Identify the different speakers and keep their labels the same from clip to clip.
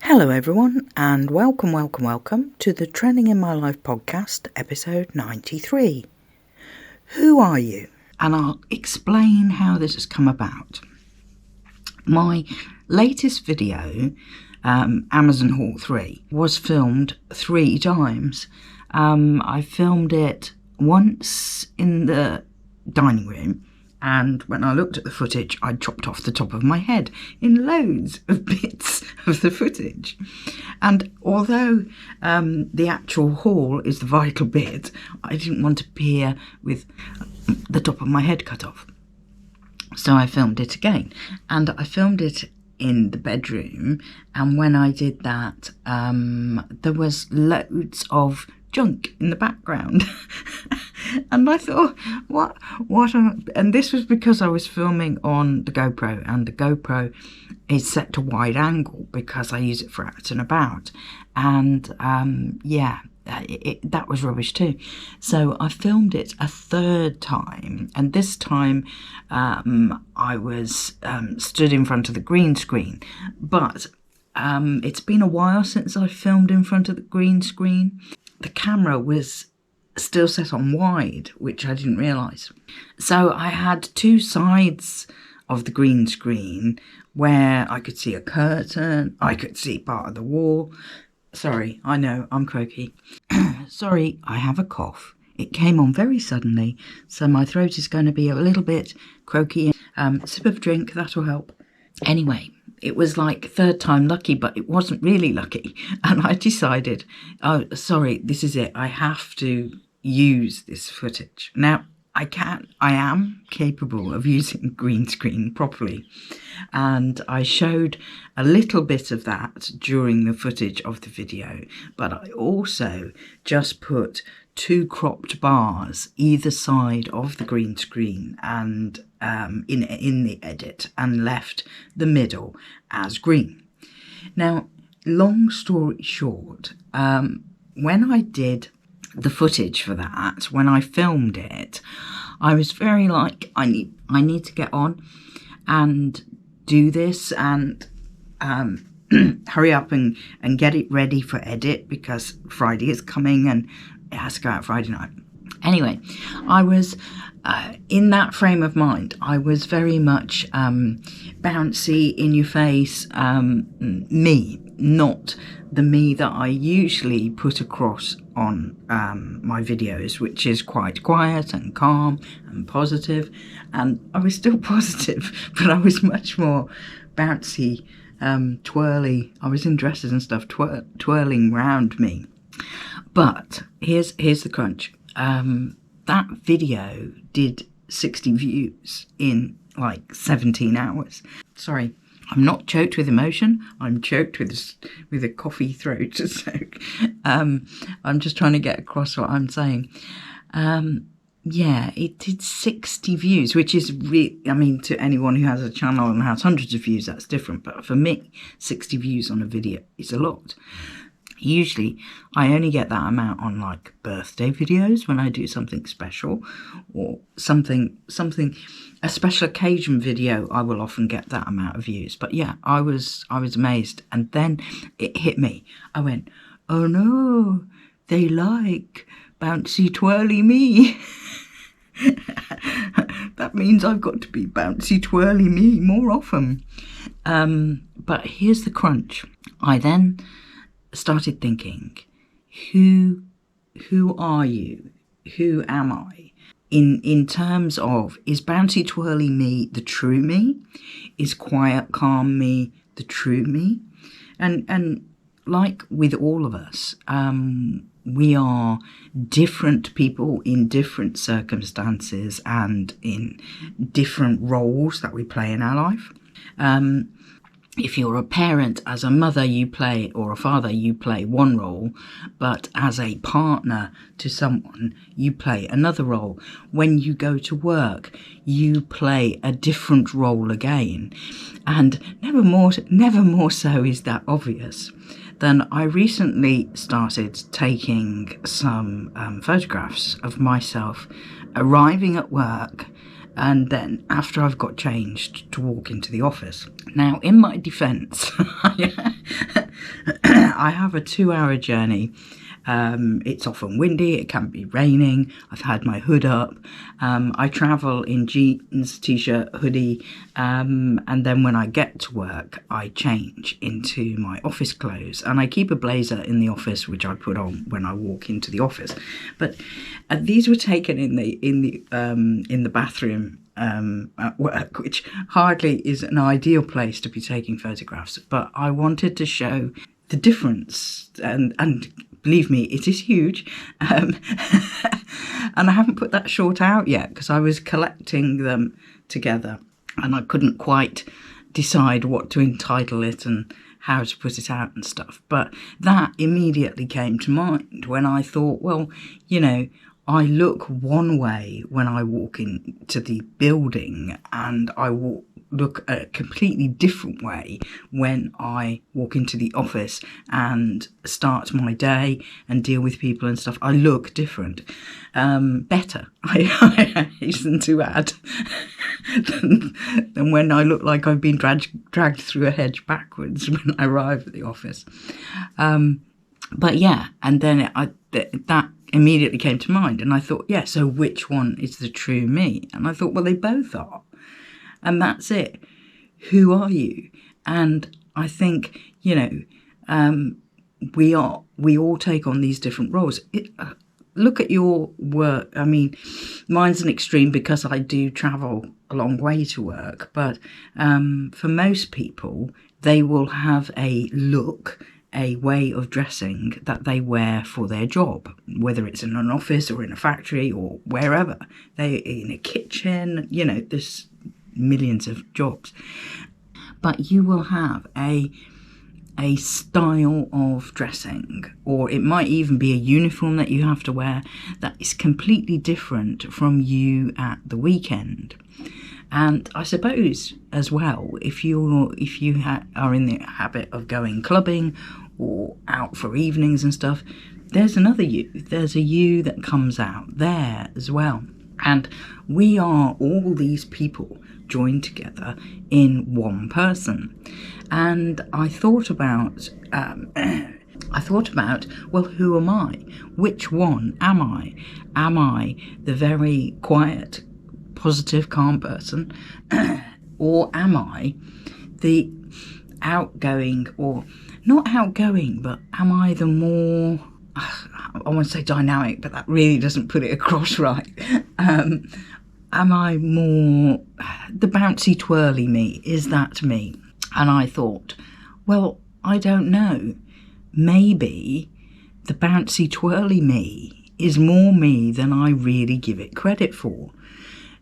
Speaker 1: Hello everyone, and welcome to the Trending in My Life podcast, episode 93. Who are you? And I'll explain how this has come about. My latest video, Amazon Haul 3, was filmed 3 times. I filmed it once in the dining room, and when I looked at the footage, I chopped off the top of my head in loads of bits of the footage. And although the actual haul is the vital bit, I didn't want to appear with the top of my head cut off. So I filmed it again. And I filmed it in the bedroom. And when I did that, there was loads of junk in the background. And I thought, and this was because I was filming on the GoPro, and the GoPro is set to wide angle because I use it for out and about. And that was rubbish too. So I filmed it a third time, and this time I was stood in front of the green screen. But it's been a while since I filmed in front of the green screen. The camera was still set on wide, which I didn't realise. So I had 2 sides of the green screen where I could see a curtain, I could see part of the wall. Sorry, I know, I'm croaky. Sorry, I have a cough. It came on very suddenly, so my throat is going to be a little bit croaky. Sip of drink, that'll help. Anyway, it was like third time lucky, but it wasn't really lucky. And I decided, oh, sorry, this is it. I have to use this footage. Now, I am capable of using green screen properly. And I showed a little bit of that during the footage of the video, but I also just put 2 cropped bars either side of the green screen and in the edit, and left the middle as green. Now, long story short, when I did the footage for that, when I filmed it, I was very like, I need to get on and do this and hurry up and get it ready for edit, because Friday is coming and it has to go out Friday night. Anyway, I was in that frame of mind. I was very much bouncy, in your face, me, not the me that I usually put across on my videos, which is quite quiet and calm and positive. And I was still positive, but I was much more bouncy, twirly. I was in dresses and stuff, twirling round me. But here's the crunch. That video did 60 views in like 17 hours. Sorry, I'm not choked with emotion. I'm choked with a coffee throat. So I'm just trying to get across what I'm saying. Yeah, it did 60 views, which is to anyone who has a channel and has hundreds of views, that's different. But for me, 60 views on a video is a lot. Usually, I only get that amount on like birthday videos when I do something special, or a special occasion video. I will often get that amount of views. But yeah, I was amazed, and then it hit me. I went, oh no, they like bouncy twirly me. That means I've got to be bouncy twirly me more often. But here's the crunch. I then started thinking, who are you? Who am I? In terms of, is bouncy twirly me the true me? Is quiet calm me the true me? And like with all of us, we are different people in different circumstances and in different roles that we play in our life. If you're a parent, as a mother you play, or a father, you play one role, but as a partner to someone, you play another role. When you go to work, you play a different role again. And never more so is that obvious than I recently started taking some photographs of myself arriving at work and then after I've got changed to walk into the office. Now, in my defence, I have a 2-hour journey. It's often windy, it can be raining, I've had my hood up, I travel in jeans, t-shirt, hoodie, and then when I get to work I change into my office clothes, and I keep a blazer in the office which I put on when I walk into the office. But these were taken in the bathroom at work, which hardly is an ideal place to be taking photographs, but I wanted to show the difference, and believe me, it is huge. And I haven't put that short out yet because I was collecting them together and I couldn't quite decide what to entitle it and how to put it out and stuff. But that immediately came to mind when I thought, well, you know, I look one way when I walk into the building, and I look a completely different way when I walk into the office and start my day and deal with people and stuff. I look different, better, I hasten to add, than when I look like I've been dragged through a hedge backwards when I arrive at the office. But yeah, and then that immediately came to mind, and I thought, yeah, so which one is the true me? And I thought, well, they both are. And that's it. Who are you? And I think, you know, we all take on these different roles. Look at your work. I mean, mine's an extreme because I do travel a long way to work. But for most people, they will have a look, a way of dressing that they wear for their job, whether it's in an office or in a factory or wherever. They in a kitchen, you know, there's millions of jobs. But you will have a style of dressing, or it might even be a uniform that you have to wear that is completely different from you at the weekend. And I suppose as well, if you are in the habit of going clubbing or out for evenings and stuff, there's another you. There's a you that comes out there as well. And we are all these people joined together in one person. And I thought about, well, who am I? Which one am I? Am I the very quiet, positive, calm person? Or am I the outgoing, or not outgoing, but am I the more, I want to say dynamic, but that really doesn't put it across right. Am I more the bouncy twirly me? Is that me? And I thought, well, I don't know. Maybe the bouncy twirly me is more me than I really give it credit for.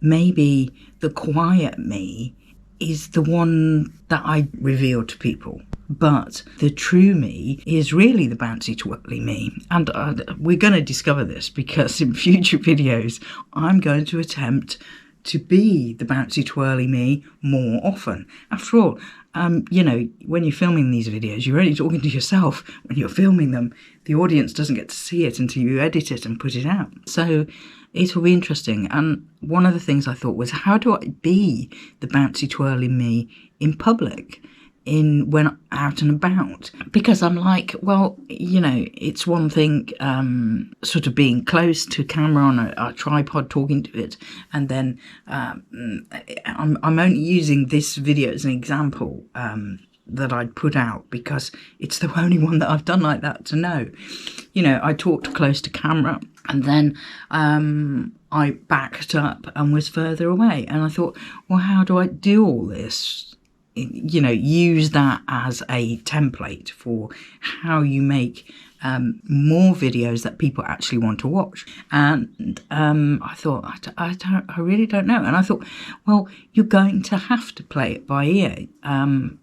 Speaker 1: Maybe the quiet me is the one that I reveal to people. But the true me is really the bouncy twirly me. And we're going to discover this because in future videos, I'm going to attempt to be the bouncy twirly me more often. After all, you know, when you're filming these videos, you're only talking to yourself when you're filming them. The audience doesn't get to see it until you edit it and put it out. So it will be interesting. And one of the things I thought was, how do I be the bouncy twirly me in public? When out and about, because I'm like, well, you know, it's one thing sort of being close to camera on a tripod talking to it, and then I'm only using this video as an example that I'd put out because it's the only one that I've done like that to know. You know, I talked close to camera and then I backed up and was further away, and I thought, well, how do I do all this? You know, use that as a template for how you make more videos that people actually want to watch. And I thought, I really don't know. And I thought, well, you're going to have to play it by ear.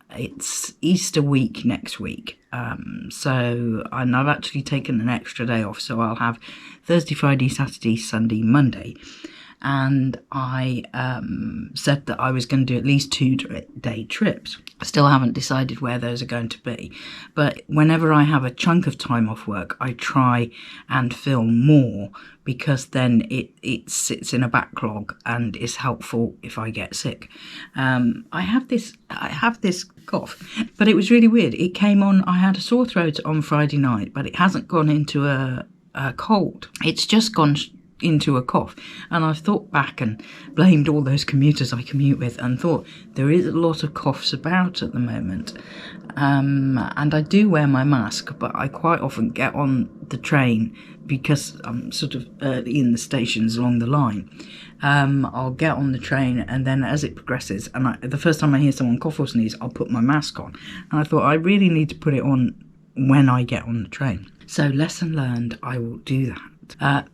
Speaker 1: It's Easter week next week. And I've actually taken an extra day off. So I'll have Thursday, Friday, Saturday, Sunday, Monday. and I said that I was going to do at least 2-day trips. I still haven't decided where those are going to be, but whenever I have a chunk of time off work, I try and film more, because then it sits in a backlog and is helpful if I get sick. I have this cough, but it was really weird. It came on, I had a sore throat on Friday night, but it hasn't gone into a cold. It's just gone into a cough, and I've thought back and blamed all those commuters I commute with, and thought there is a lot of coughs about at the moment, and I do wear my mask, but I quite often get on the train because I'm sort of early in the stations along the line. I'll get on the train, and then as it progresses, and the first time I hear someone cough or sneeze, I'll put my mask on, and I thought I really need to put it on when I get on the train. So lesson learned, I will do that.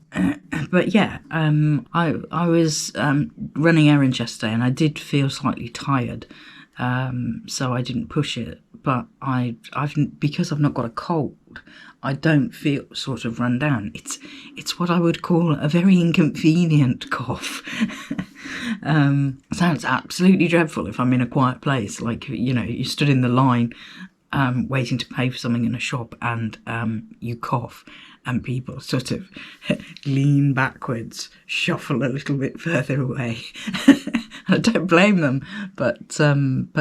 Speaker 1: But yeah, I was running errands yesterday, and I did feel slightly tired, so I didn't push it. But because I've not got a cold, I don't feel sort of run down. It's what I would call a very inconvenient cough. Sounds absolutely dreadful if I'm in a quiet place, like, you know, you stood in the line waiting to pay for something in a shop, and you cough, and people sort of lean backwards, shuffle a little bit further away. I don't blame them, but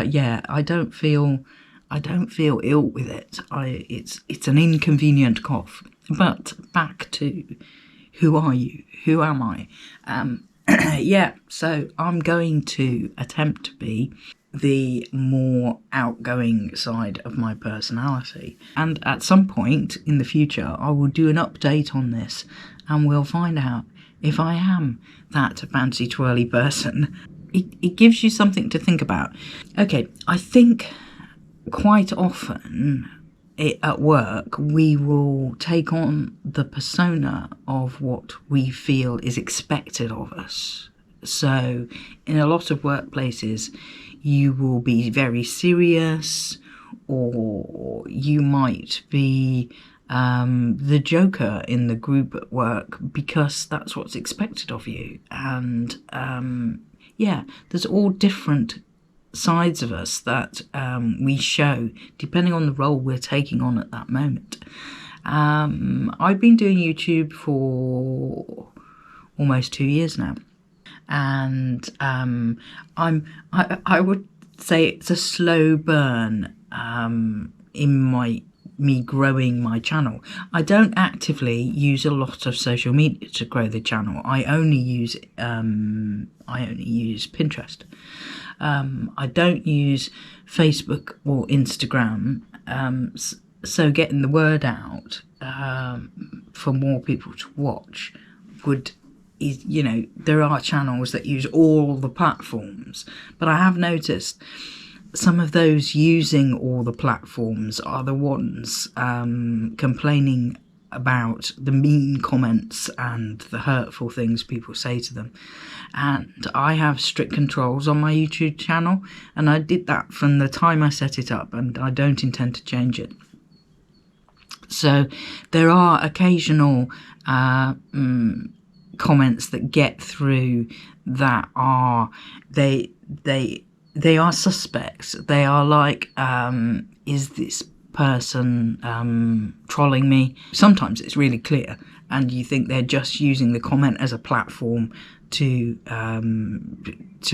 Speaker 1: yeah, I don't feel ill with it. It's an inconvenient cough. But back to, who are you? Who am I? Yeah, so I'm going to attempt to be the more outgoing side of my personality. And at some point in the future, I will do an update on this, and we'll find out if I am that fancy twirly person. It gives you something to think about. Okay, I think quite often at work, we will take on the persona of what we feel is expected of us. So in a lot of workplaces, you will be very serious, or you might be the joker in the group at work because that's what's expected of you. And yeah, there's all different sides of us that we show depending on the role we're taking on at that moment. I've been doing YouTube for almost 2 years now, and I would say it's a slow burn in me growing my channel. I don't actively use a lot of social media to grow the channel. I only use Pinterest. I don't use Facebook or Instagram. So getting the word out for more people to watch is, you know, there are channels that use all the platforms, but I have noticed some of those using all the platforms are the ones complaining about the mean comments and the hurtful things people say to them. And I have strict controls on my YouTube channel, and I did that from the time I set it up, and I don't intend to change it. So there are occasional comments that get through that are they are suspects. They are like, is this person trolling me? Sometimes it's really clear, and you think they're just using the comment as a platform to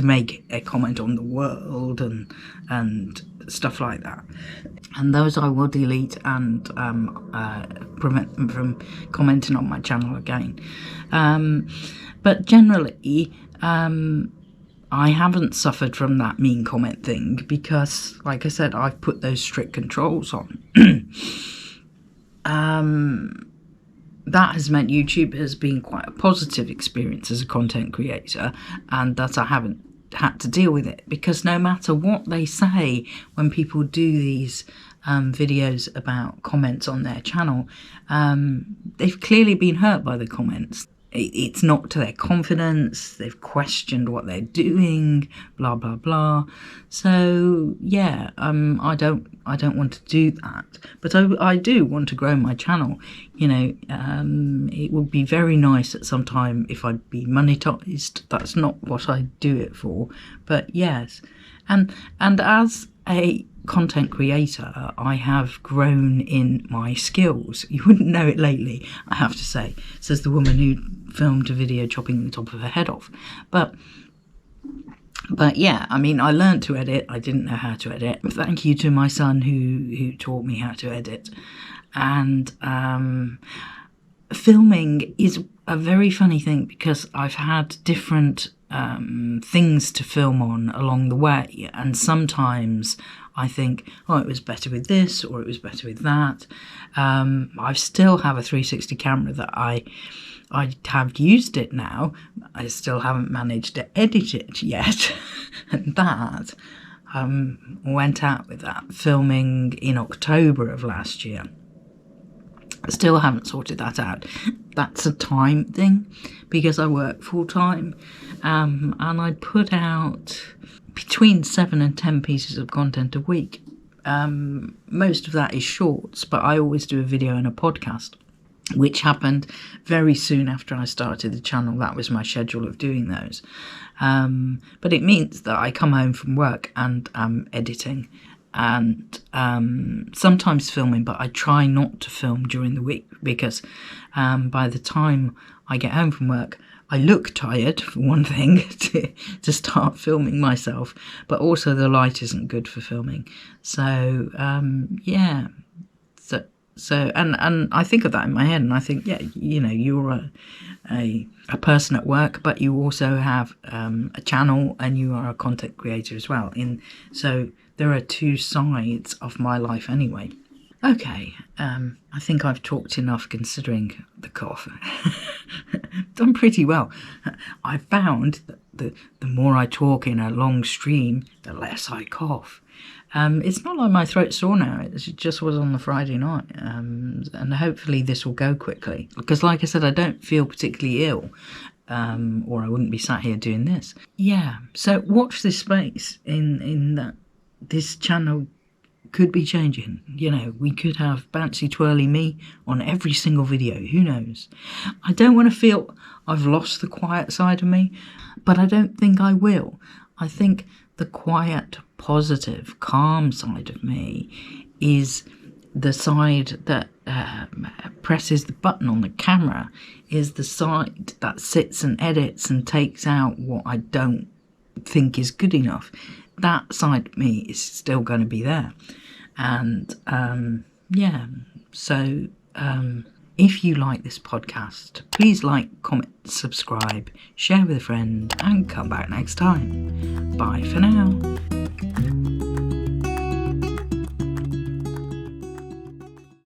Speaker 1: make a comment on the world and stuff like that. And those I will delete and prevent them from commenting on my channel again. But generally, I haven't suffered from that mean comment thing because, like I said, I've put those strict controls on. That has meant YouTube has been quite a positive experience as a content creator, and that I haven't had to deal with it, because no matter what they say when people do these videos about comments on their channel, they've clearly been hurt by the comments. it's knocked their confidence, they've questioned what they're doing, blah blah blah. So yeah, I don't want to do that, but I do want to grow my channel. It would be very nice at some time if I'd be monetized. That's not what I do it for, but yes. And as a content creator, I have grown in my skills. You wouldn't know it lately, I have to say, says the woman who filmed a video chopping the top of her head off. But yeah, I mean, I learned to edit. I didn't know how to edit. Thank you to my son who taught me how to edit. And filming is a very funny thing because I've had different things to film on along the way, and sometimes I think, oh, it was better with this or it was better with that. I still have a 360 camera that I have used it now. I still haven't managed to edit it yet. And that went out with that filming in October of last year. I still haven't sorted that out. That's a time thing because I work full time, and I put out between 7 and 10 pieces of content a week. Most of that is shorts, but I always do a video and a podcast, which happened very soon after I started the channel. That was my schedule of doing those. But it means that I come home from work and I'm editing and sometimes filming, but I try not to film during the week because by the time I get home from work, I look tired, for one thing, to start filming myself, but also the light isn't good for filming. So, yeah. So and I think of that in my head, and I think, yeah, you're a person at work, but you also have a channel, and you are a content creator as well. So there are two sides of my life anyway. Okay, I think I've talked enough considering the cough. Done pretty well. I found that the more I talk in a long stream, the less I cough. It's not like my throat's sore now, it just was on the Friday night. And hopefully this will go quickly. Because like I said, I don't feel particularly ill, or I wouldn't be sat here doing this. Yeah, so watch this space in that this channel could be changing. We could have bouncy twirly me on every single video. Who knows? I don't want to feel I've lost the quiet side of me, but I don't think I will. I think the quiet, positive, calm side of me is the side that presses the button on the camera, is the side that sits and edits and takes out what I don't think is good enough. That side of me is still going to be there. And yeah, so if you like this podcast, please like, comment, subscribe, share with a friend, and come back next time. Bye for now.